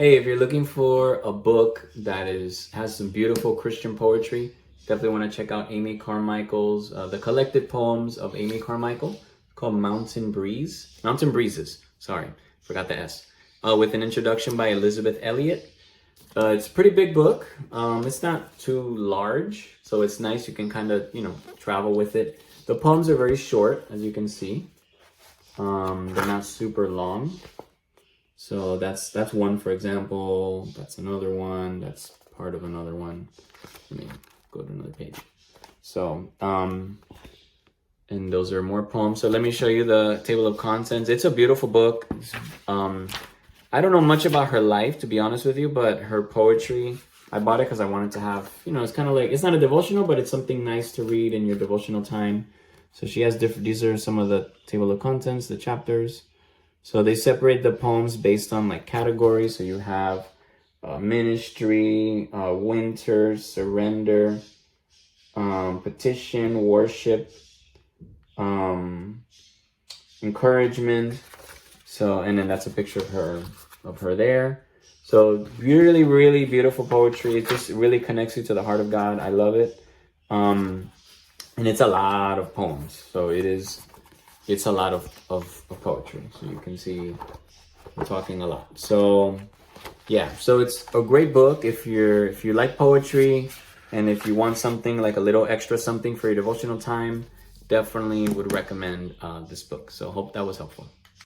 Hey, if you're looking for a book that has some beautiful Christian poetry, definitely want to check out Amy Carmichael's The Collected Poems of Amy Carmichael, called Mountain Breezes. Sorry, forgot the S. With an introduction by Elizabeth Elliot. It's a pretty big book. It's not too large, so it's nice. You can kind of travel with it. The poems are very short, as you can see. They're not super long. So that's one, for example. That's another one. That's part of another one. Let me go to another page. So, and those are more poems. So let me show you the table of contents. It's a beautiful book. I don't know much about her life, to be honest with you, but her poetry, I bought it because I wanted to have, it's kind of like, it's not a devotional, but it's something nice to read in your devotional time. So she has these are some of the table of contents, the chapters. So they separate the poems based on like categories. So you have ministry, winter, surrender, petition, worship, encouragement. So, and then that's a picture of her there. So really, really beautiful poetry. It just really connects you to the heart of God. I love it. And it's a lot of poems. So it's a lot of poetry. So you can see we're talking a lot. So yeah, so it's a great book if you like poetry and if you want something like a little extra something for your devotional time, definitely would recommend this book. So hope that was helpful.